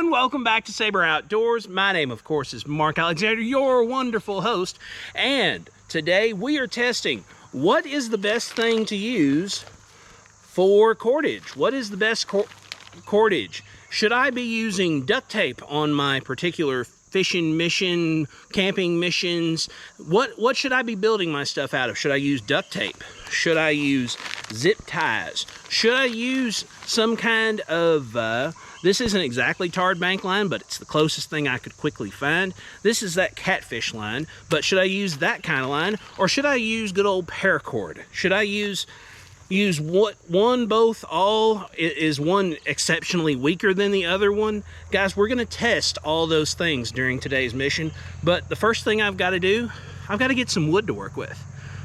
and welcome back to Saber Outdoors. My name, of course, is Mark Alexander, your wonderful host. And today we are testing what is the best thing to use for cordage. What is the best cordage? Should I be using duct tape on my particular fishing mission, camping missions? What should I be building my stuff out of? Should I use duct tape? Should I use zip ties? Should I use some kind of, this isn't exactly tarred bank line, but it's the closest thing I could quickly find. This is that catfish line, but should I use that kind of line? Or should I use good old paracord? Should I use what, one, both, all? Is one exceptionally weaker than the other one? Guys, we're gonna test all those things during today's mission, but the first thing I've gotta do, I've gotta get some wood to work with.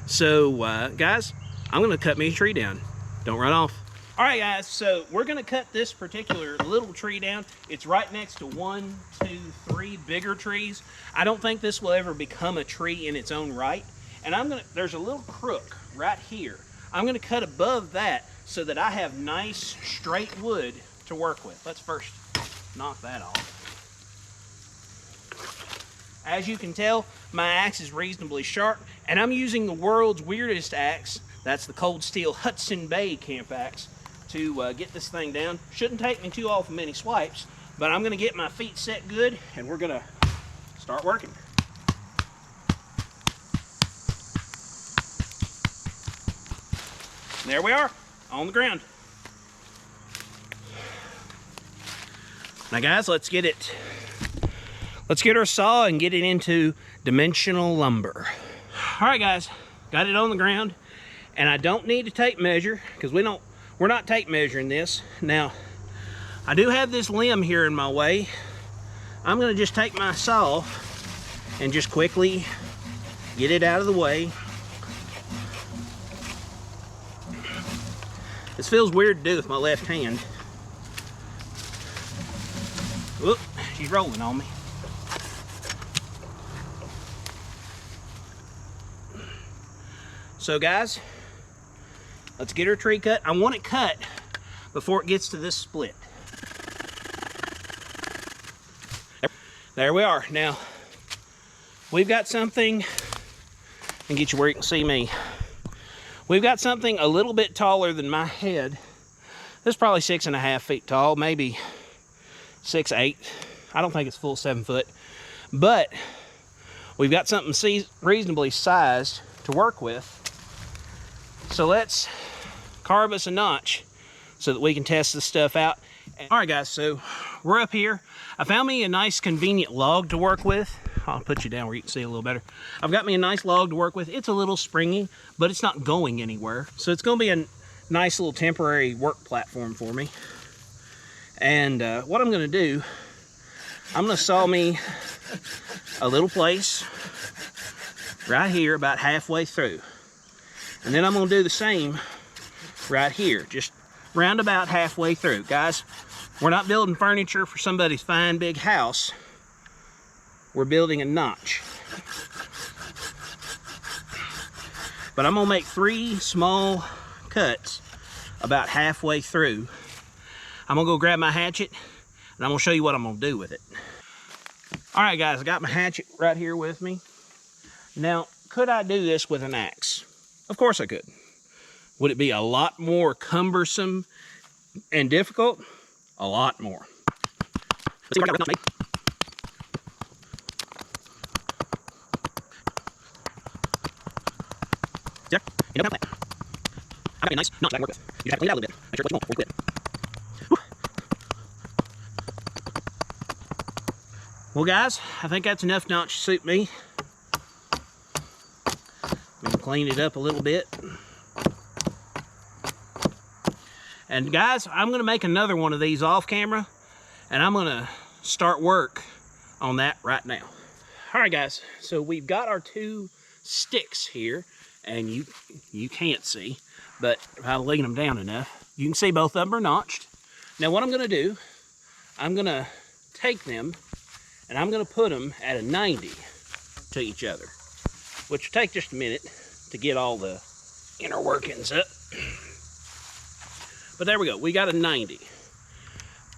So guys, I'm gonna cut me a tree down. Don't run off. All right guys, so we're gonna cut this particular little tree down. It's right next to 1, 2, 3 bigger trees. I don't think this will ever become a tree in its own right. And there's a little crook right here. I'm gonna cut above that so that I have nice straight wood to work with. Let's first knock that off. As you can tell, my axe is reasonably sharp, and I'm using the world's weirdest axe. That's the Cold Steel Hudson Bay camp axe to get this thing down. Shouldn't take me too awful many swipes, but I'm gonna get my feet set good, and we're gonna start working. There we are, on the ground. Now guys, let's get our saw and get it into dimensional lumber. All right guys, got it on the ground, and I don't need to tape measure because we're not tape measuring this. Now, I do have this limb here in my way. I'm gonna just take my saw and just quickly get it out of the way. This feels weird to do with my left hand. Whoop, she's rolling on me. So guys, let's get our tree cut. I want it cut before it gets to this split. There we are. Now, we've got something, and get you where you can see me. We've got something a little bit taller than my head. This is probably 6.5 feet tall, maybe 6, 8. I don't think it's full 7 foot, but we've got something reasonably sized to work with. So let's carve us a notch so that we can test this stuff out. All right guys, so we're up here. I found me a nice convenient log to work with. I'll put you down where you can see a little better. I've got me a nice log to work with. It's a little springy, but it's not going anywhere. So it's gonna be a nice little temporary work platform for me. And what I'm gonna do, I'm gonna saw me a little place right here about halfway through. And then I'm gonna do the same right here, just round about halfway through. Guys, we're not building furniture for somebody's fine big house. We're building a notch. But I'm gonna make 3 small cuts about halfway through. I'm gonna go grab my hatchet, and I'm gonna show you what I'm gonna do with it. All right guys, I got my hatchet right here with me. Now, could I do this with an axe? Of course I could. Would it be a lot more cumbersome and difficult? A lot more. Let's see what I got with me. Yeah, you know, I've got a nice notch I can work with. You just have to clean it out a little bit. Make sure it's what you want before you quit. Well guys, I think that's enough notch to suit me. I'm gonna clean it up a little bit. And guys, I'm gonna make another one of these off camera, and I'm gonna start work on that right now. All right guys, so we've got our 2 sticks here, and you can't see, but if I lay them down enough, you can see both of them are notched. Now what I'm gonna do, I'm gonna take them and I'm gonna put them at a 90 to each other, which will take just a minute to get all the inner workings up. But there we go, we got a 90.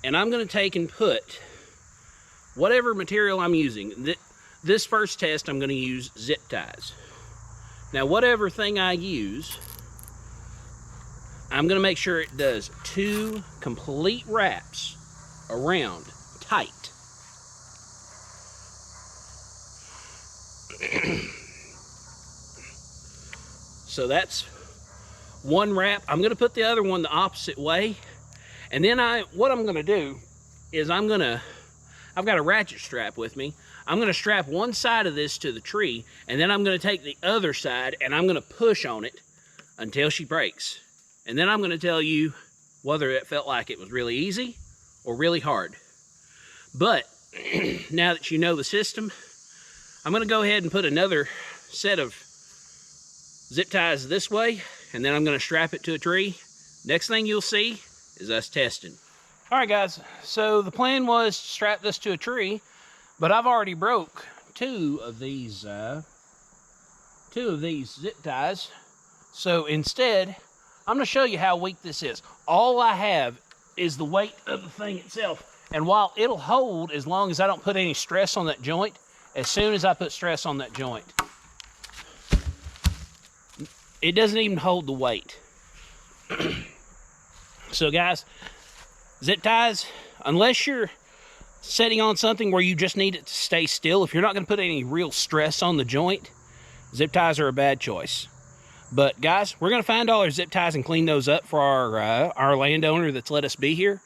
And I'm gonna take and put whatever material I'm using. This first test, I'm going to use zip ties. Now, whatever thing I use, I'm going to make sure it does 2 complete wraps around tight. So that's 1 wrap. I'm going to put the other one the opposite way. And then what I'm going to do is I've got a ratchet strap with me. I'm going to strap one side of this to the tree, and then I'm going to take the other side and I'm going to push on it until she breaks. And then I'm going to tell you whether it felt like it was really easy or really hard. But now that you know the system, I'm going to go ahead and put another set of zip ties this way, and then I'm going to strap it to a tree. Next thing you'll see is us testing. All right, guys, so the plan was to strap this to a tree, but I've already broke 2 of these zip ties. So instead, I'm going to show you how weak this is. All I have is the weight of the thing itself, and while it'll hold as long as I don't put any stress on that joint, as soon as I put stress on that joint, it doesn't even hold the weight. So guys, zip ties, unless you're setting on something where you just need it to stay still, if you're not going to put any real stress on the joint, zip ties are a bad choice. But guys, we're going to find all our zip ties and clean those up for our landowner that's let us be here.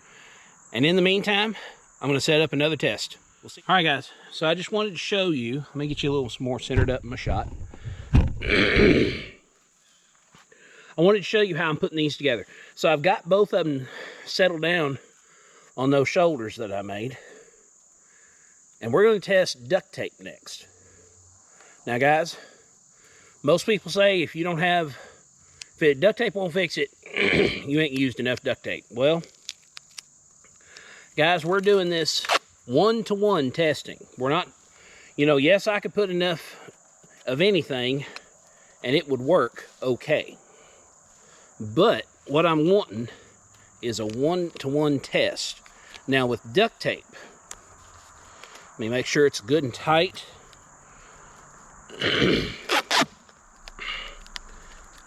And in the meantime, I'm going to set up another test. We'll see. All right, guys, so I just wanted to show you, let me get you a little more centered up in my shot. I wanted to show you how I'm putting these together. So I've got both of them settled down on those shoulders that I made. And we're going to test duct tape next. Now guys, most people say if duct tape won't fix it, you ain't used enough duct tape. Well, guys, we're doing this 1-to-1 testing. We're not, yes, I could put enough of anything and it would work okay. But what I'm wanting is a 1-to-1 test. Now with duct tape, let me make sure it's good and tight.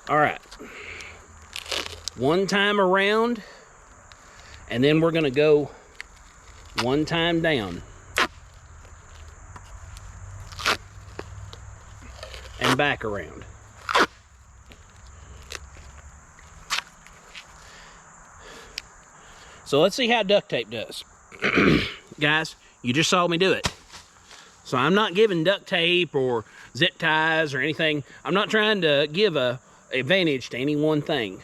All right, 1 time around, and then we're gonna go 1 time down. And back around. So let's see how duct tape does. Guys, you just saw me do it. So I'm not giving duct tape or zip ties or anything. I'm not trying to give a advantage to any one thing.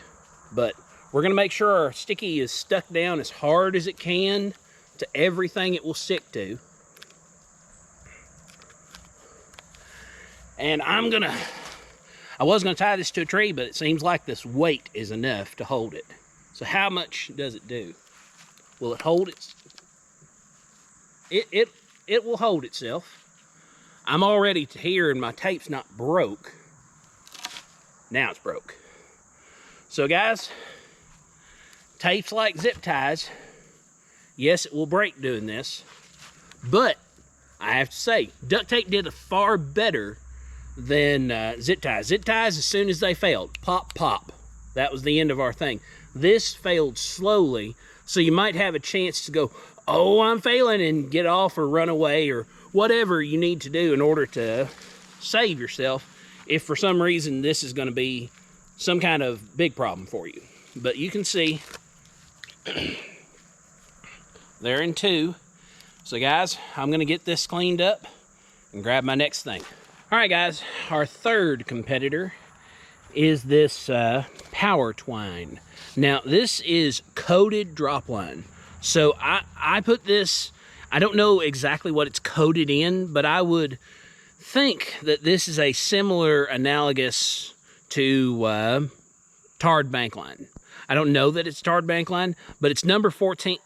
But we're gonna make sure our sticky is stuck down as hard as it can to everything it will stick to. And I was gonna tie this to a tree, but it seems like this weight is enough to hold it. So how much does it do? Will it hold it? It will hold itself. I'm already here and my tape's not broke. Now it's broke. So guys, tapes like zip ties, yes, it will break doing this, but I have to say, duct tape did a far better than zip ties. Zip ties, as soon as they failed, pop, pop. That was the end of our thing. This failed slowly, so you might have a chance to go, oh, I'm failing, and get off or run away or whatever you need to do in order to save yourself if for some reason this is going to be some kind of big problem for you. But you can see they're in 2. So guys, I'm going to get this cleaned up and grab my next thing. All right, guys, our third competitor is this power twine. Now, this is coated drop line. So I put this, I don't know exactly what it's coated in, but I would think that this is a similar analogous to tarred bank line. I don't know that it's tarred bank line, but it's number 14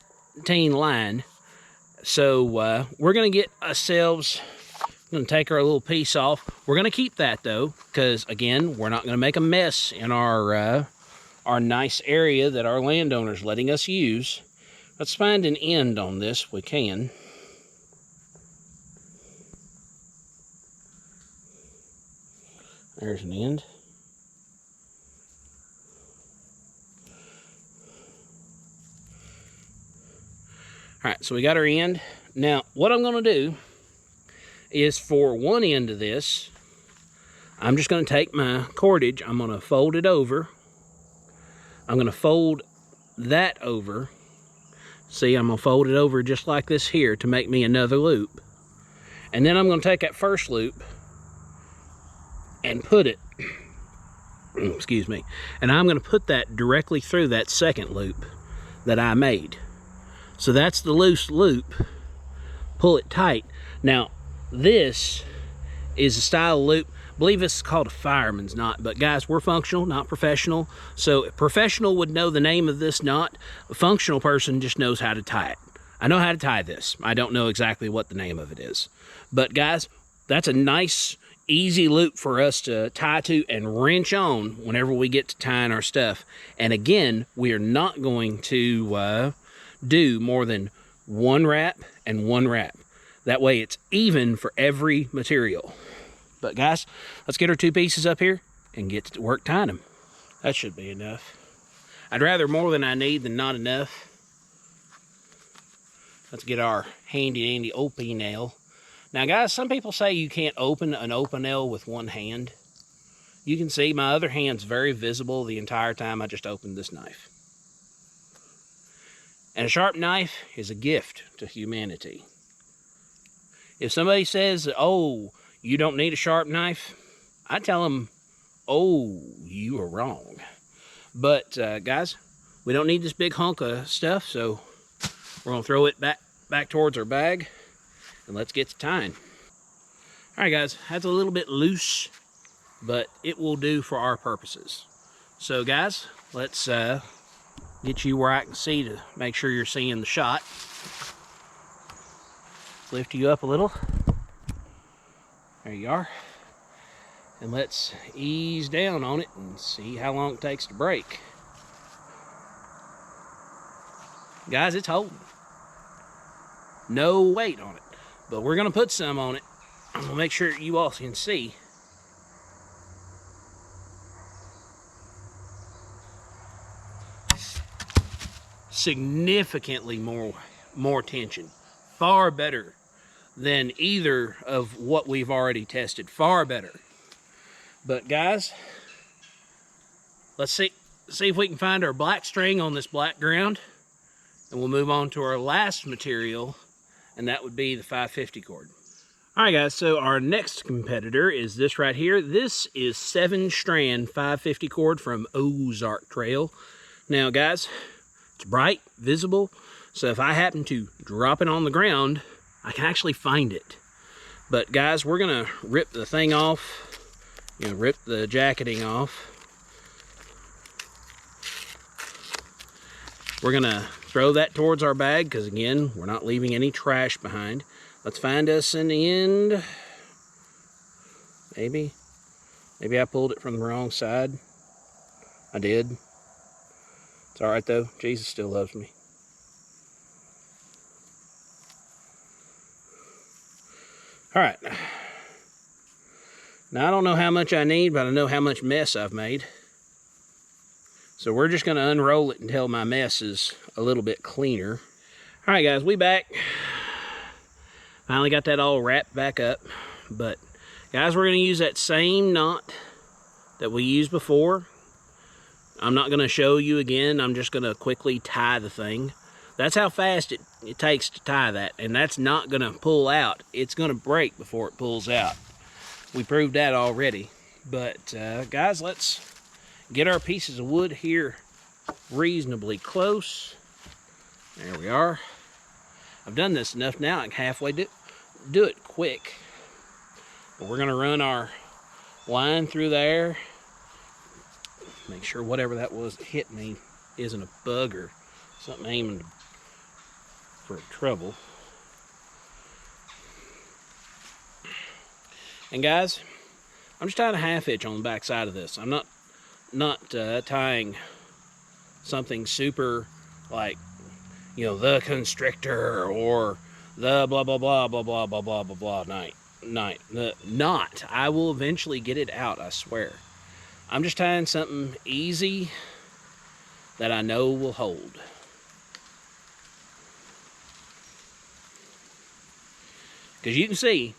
line. So we're going to get ourselves, going to take our little piece off. We're going to keep that though, because again, we're not going to make a mess in our nice area that our landowner's letting us use. Let's find an end on this if we can. There's an end. All right, so we got our end. Now, what I'm gonna do is for one end of this, I'm just gonna take my cordage, I'm gonna fold it over. I'm gonna fold that over. See, I'm gonna fold it over just like this here to make me another loop. And then I'm gonna take that first loop and put it, excuse me, and I'm gonna put that directly through that second loop that I made. So that's the loose loop. Pull it tight. Now, this is a style of loop. I believe this is called a fireman's knot, but guys, we're functional, not professional. So a professional would know the name of this knot. A functional person just knows how to tie it. I know how to tie this. I don't know exactly what the name of it is. But guys, that's a nice, easy loop for us to tie to and wrench on whenever we get to tying our stuff. And again, we are not going to do more than one wrap and one wrap. That way it's even for every material. But guys, let's get our two pieces up here and get to work tying them. That should be enough. I'd rather more than I need than not enough. Let's get our handy dandy OP nail. Now guys, some people say you can't open an open nail with one hand. You can see my other hand's very visible the entire time I just opened this knife. And a sharp knife is a gift to humanity. If somebody says, oh, you don't need a sharp knife, I tell them, oh, you are wrong. But guys, we don't need this big hunk of stuff, so we're gonna throw it back towards our bag and let's get to tying. All right guys, that's a little bit loose, but it will do for our purposes. So guys, let's get you where I can see to make sure you're seeing the shot. Lift you up a little. There you are. And let's ease down on it and see how long it takes to break. Guys, it's holding. No weight on it, but we're gonna put some on it. I'm gonna make sure you all can see. Significantly more tension. Far better than either of what we've already tested. Far better. But guys, let's see if we can find our black string on this black ground, and we'll move on to our last material, and that would be the 550 cord. All right guys, so our next competitor is this right here. This is 7-strand 550 cord from Ozark Trail. Now guys, it's bright, visible, so if I happen to drop it on the ground, I can actually find it. But guys, we're gonna rip the thing off, rip the jacketing off. We're gonna throw that towards our bag, because again, we're not leaving any trash behind. Let's find us an end. Maybe I pulled it from the wrong side. I did. It's all right though, Jesus still loves me. All right. Now I don't know how much I need, but I know how much mess I've made. So we're just gonna unroll it until my mess is a little bit cleaner. All right guys, we back. Finally got that all wrapped back up. But guys, we're gonna use that same knot that we used before. I'm not gonna show you again. I'm just gonna quickly tie the thing. That's how fast it takes to tie that. And that's not gonna pull out. It's gonna break before it pulls out. We proved that already. But guys, let's get our pieces of wood here reasonably close. There we are. I've done this enough now, I can halfway do it quick. But we're gonna run our line through there. Make sure whatever that was that hit me isn't a bug or something aiming for trouble. And guys, I'm just tying a 1/2 inch on the back side of this. I'm not tying something super like, the constrictor or the blah blah blah blah blah blah blah blah blah blah night. knot. I will eventually get it out, I swear. I'm just tying something easy that I know will hold. Because you can see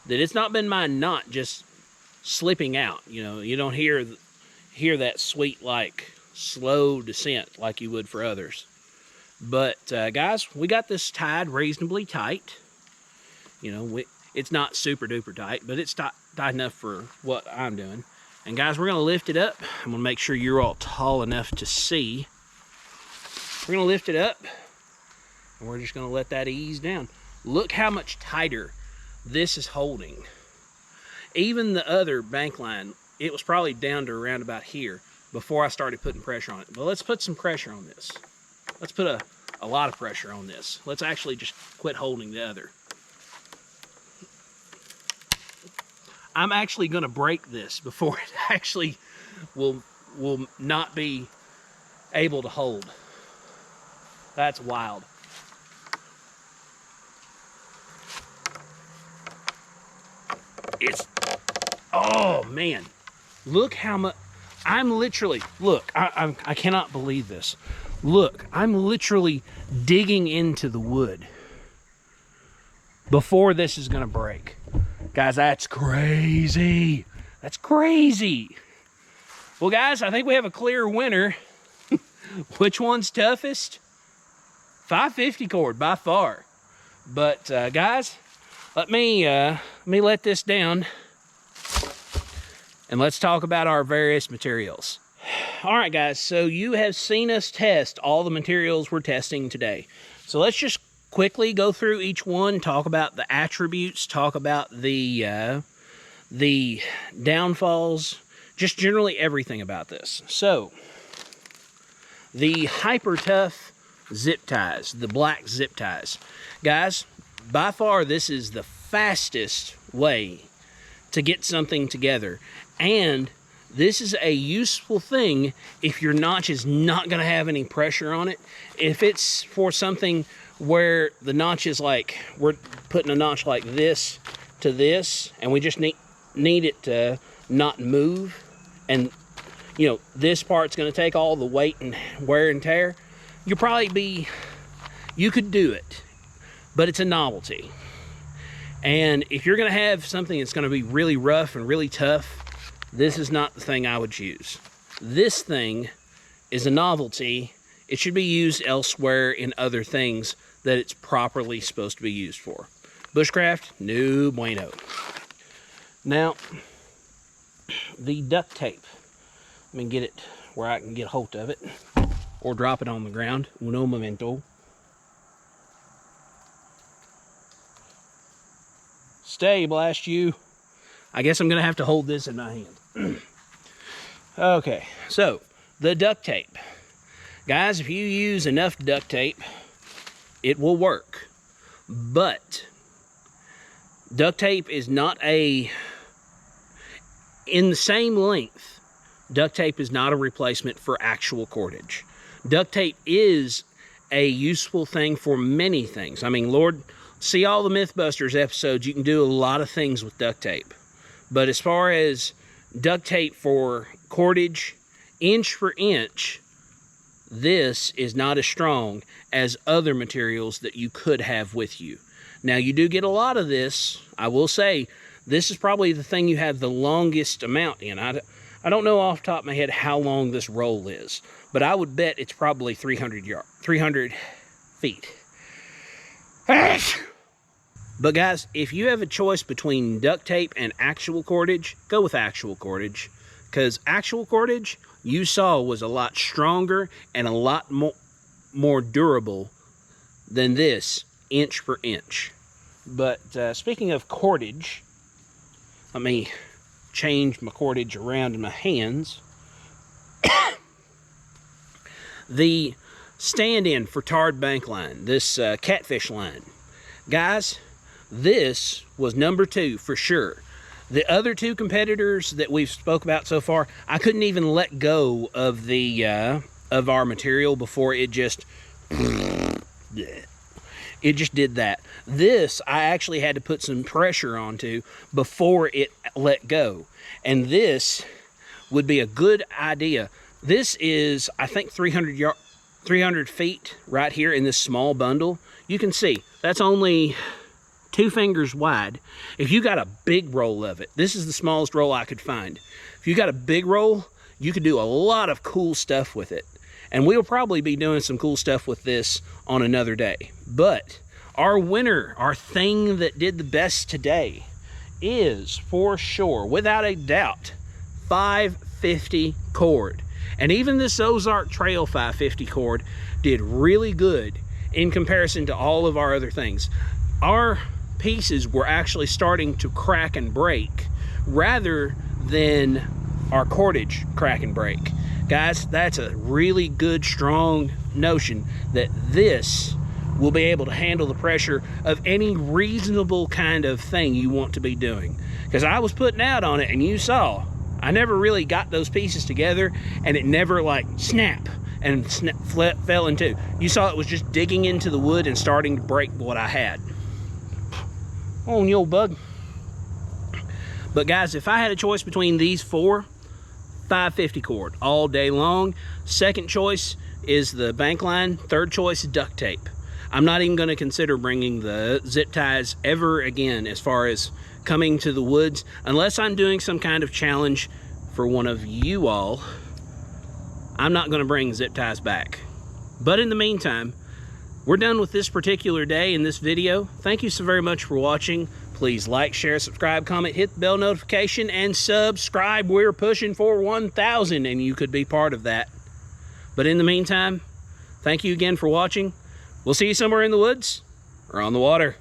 that it's not been my knot just slipping out. You know, you don't hear that sweet, like, slow descent like you would for others. But guys, we got this tied reasonably tight. You know, it's not super duper tight, but it's tight enough for what I'm doing. And guys, we're gonna lift it up. I'm gonna make sure you're all tall enough to see. We're gonna lift it up, and we're just gonna let that ease down. Look how much tighter this is holding. Even the other bank line, it was probably down to around about here before I started putting pressure on it. But let's put some pressure on this. Let's put a lot of pressure on this. Let's actually just quit holding the other. I'm actually gonna break this before it actually will not be able to hold. That's wild. Oh man, look how much, I'm literally, look, I cannot believe this. Look, I'm literally digging into the wood before this is gonna break. Guys, that's crazy. That's crazy. Well, guys, I think we have a clear winner. Which one's toughest? 550 cord by far. But guys, let me let this down and let's talk about our various materials. All right, guys, so you have seen us test all the materials we're testing today. So let's just quickly go through each one, talk about the attributes, talk about the downfalls, just generally everything about this. So, the Hyper Tough zip ties, the black zip ties. Guys, by far this is the fastest way to get something together. And this is a useful thing if your notch is not going to have any pressure on it. If it's for something where the notch is like, we're putting a notch like this to this, and we just need it to not move, and you know, this part's going to take all the weight and wear and tear, you could do it, but it's a novelty. And if you're going to have something that's going to be really rough and really tough, this is not the thing I would choose. This thing is a novelty. It should be used elsewhere in other things that it's properly supposed to be used for. Bushcraft, no bueno. Now, the duct tape. Let me get it where I can get a hold of it, or drop it on the ground. Uno momento. Stay, blast you. I guess I'm gonna have to hold this in my hand. Okay, so the duct tape. Guys, if you use enough duct tape, it will work. But duct tape is not in the same length, duct tape is not a replacement for actual cordage. Duct tape is a useful thing for many things. I mean, Lord, see all the Mythbusters episodes, you can do a lot of things with duct tape. But as far as duct tape for cordage, inch for inch, this is not as strong as other materials that you could have with you. Now, you do get a lot of this. I will say, this is probably the thing you have the longest amount in. I don't know off the top of my head how long this roll is, but I would bet it's probably 300 feet. But guys, if you have a choice between duct tape and actual cordage, go with actual cordage. Because actual cordage, you saw, was a lot stronger and a lot more durable than this, inch for inch. But speaking of cordage, let me change my cordage around in my hands. The stand-in for tarred bank line, this catfish line. Guys, this was number 2 for sure. The other 2 competitors that we've spoke about so far, I couldn't even let go of the of our material before it just it just did that. This, I actually had to put some pressure onto before it let go. And this would be a good idea. This is, I think, 300 feet right here in this small bundle. You can see, that's only 2 fingers wide. If you got a big roll of it, this is the smallest roll I could find. If you got a big roll, you could do a lot of cool stuff with it. And we'll probably be doing some cool stuff with this on another day. But our winner, our thing that did the best today, is for sure, without a doubt, 550 cord. And even this Ozark Trail 550 cord did really good in comparison to all of our other things. Our pieces were actually starting to crack and break rather than our cordage crack and break. Guys, that's a really good, strong notion that this will be able to handle the pressure of any reasonable kind of thing you want to be doing. Because I was putting out on it, and you saw, I never really got those pieces together, and it never like snap and fell in two. You saw it was just digging into the wood and starting to break what I had. On you old bug. But guys, if I had a choice between these 4, 550 cord all day long. Second choice is the bank line. Third choice is duct tape. I'm not even going to consider bringing the zip ties ever again as far as coming to the woods, unless I'm doing some kind of challenge for one of you all. I'm not going to bring zip ties back. But in the meantime, we're done with this particular day in this video. Thank you so very much for watching. Please like, share, subscribe, comment, hit the bell notification, and subscribe. We're pushing for 1,000, and you could be part of that. But in the meantime, thank you again for watching. We'll see you somewhere in the woods or on the water.